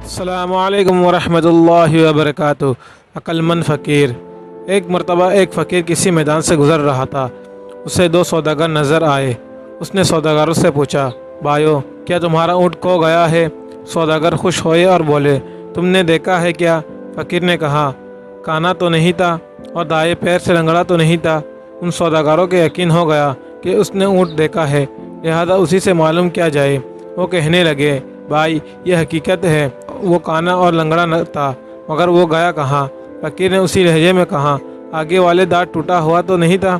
السلام علیکم ورحمۃ اللہ وبرکاتہ۔ عقلمند فقیر۔ ایک مرتبہ ایک فقیر کسی میدان سے گزر رہا تھا۔ اسے دو سوداگر نظر آئے۔ اس نے سوداگروں سے پوچھا، بھائیو کیا تمہارا اونٹ کھو گیا ہے؟ سوداگر خوش ہوئے اور بولے، تم نے دیکھا ہے کیا؟ فقیر نے کہا، کانا تو نہیں تھا اور دائیں پیر سے لنگڑا تو نہیں تھا۔ ان سوداگروں کے یقین ہو گیا کہ اس نے اونٹ دیکھا ہے، لہذا اسی سے معلوم کیا جائے۔ وہ کہنے لگے، بھائی یہ حقیقت ہے، وہ کانا اور لنگڑا نہ تھا، مگر وہ گیا کہاں؟ فقیر نے اسی لہجے میں کہا، آگے والے دانت ٹوٹا ہوا تو نہیں تھا؟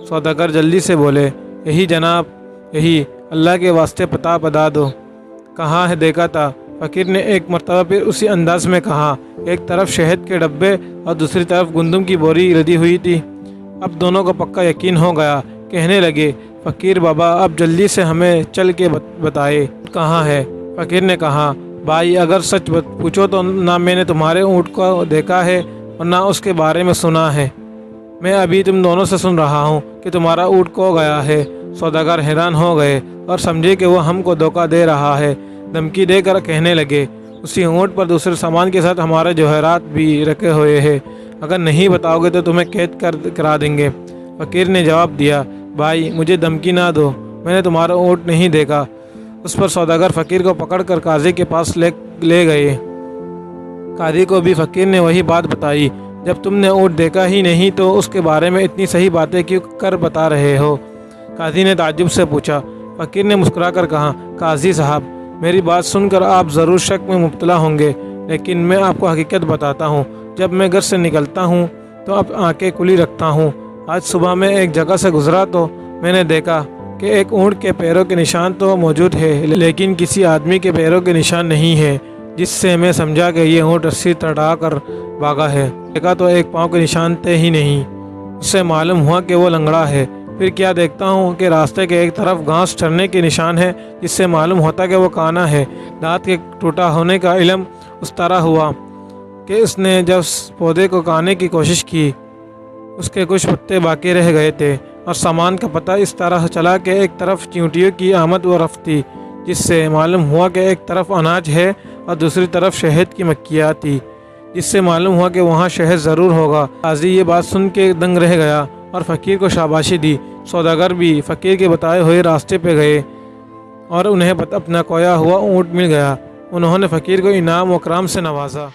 سوداگر جلدی سے بولے، یہی جناب، یہی، اللہ کے واسطے پتہ بتا دو، کہاں ہے دیکھا تھا؟ فقیر نے ایک مرتبہ پھر اسی انداز میں کہا، ایک طرف شہد کے ڈبے اور دوسری طرف گندم کی بوری لدی ہوئی تھی۔ اب دونوں کو پکا یقین ہو گیا۔ کہنے لگے، فقیر بابا اب جلدی سے ہمیں چل کے بتائے کہاں ہے؟ فقیر نے کہا، بھائی اگر سچ پوچھو تو نہ میں نے تمہارے اونٹ کو دیکھا ہے اور نہ اس کے بارے میں سنا ہے۔ میں ابھی تم دونوں سے سن رہا ہوں کہ تمہارا اونٹ کھو گیا ہے۔ سوداگر حیران ہو گئے اور سمجھے کہ وہ ہم کو دھوکہ دے رہا ہے۔ دھمکی دے کر کہنے لگے، اسی اونٹ پر دوسرے سامان کے ساتھ ہمارے جواہرات بھی رکھے ہوئے ہیں، اگر نہیں بتاؤ گے تو تمہیں قید کرا دیں گے۔ فقیر نے جواب دیا، بھائی مجھے دھمکی نہ دو، میں نے تمہارا اونٹ نہیں دیکھا۔ اس پر سوداگر فقیر کو پکڑ کر قاضی کے پاس لے گئے۔ قاضی کو بھی فقیر نے وہی بات بتائی، جب تم نے اونٹ دیکھا ہی نہیں تو اس کے بارے میں اتنی صحیح باتیں کیوں کر بتا رہے ہو؟ قاضی نے تعجب سے پوچھا۔ فقیر نے مسکرا کر کہا، قاضی صاحب میری بات سن کر آپ ضرور شک میں مبتلا ہوں گے، لیکن میں آپ کو حقیقت بتاتا ہوں۔ جب میں گھر سے نکلتا ہوں تو اب آنکھیں کھلی رکھتا ہوں۔ آج صبح میں ایک جگہ سے گزرا تو میں نے دیکھا کہ ایک اونٹ کے پیروں کے نشان تو موجود ہے، لیکن کسی آدمی کے پیروں کے نشان نہیں ہے، جس سے میں سمجھا کہ یہ اونٹ رسی تڑا کر بھاگا ہے۔ دیکھا تو ایک پاؤں کے نشان تھے ہی نہیں، اس سے معلوم ہوا کہ وہ لنگڑا ہے۔ پھر کیا دیکھتا ہوں کہ راستے کے ایک طرف گھاس چرنے کے نشان ہے، جس سے معلوم ہوتا کہ وہ کانا ہے۔ دانت کے ٹوٹا ہونے کا علم اس طرح ہوا کہ اس نے جب پودے کو کانے کی کوشش کی، اس کے کچھ پتے باقی رہ گئے تھے، اور سامان کا پتہ اس طرح چلا کہ ایک طرف چیونٹیوں کی آمد و رفت تھی، جس سے معلوم ہوا کہ ایک طرف اناج ہے اور دوسری طرف شہد کی مکھیاں تھی، جس سے معلوم ہوا کہ وہاں شہد ضرور ہوگا۔ قاضی یہ بات سن کے دنگ رہ گیا اور فقیر کو شاباشی دی۔ سوداگر بھی فقیر کے بتائے ہوئے راستے پہ گئے اور انہیں اپنا کھویا ہوا اونٹ مل گیا۔ انہوں نے فقیر کو انعام و اکرام سے نوازا۔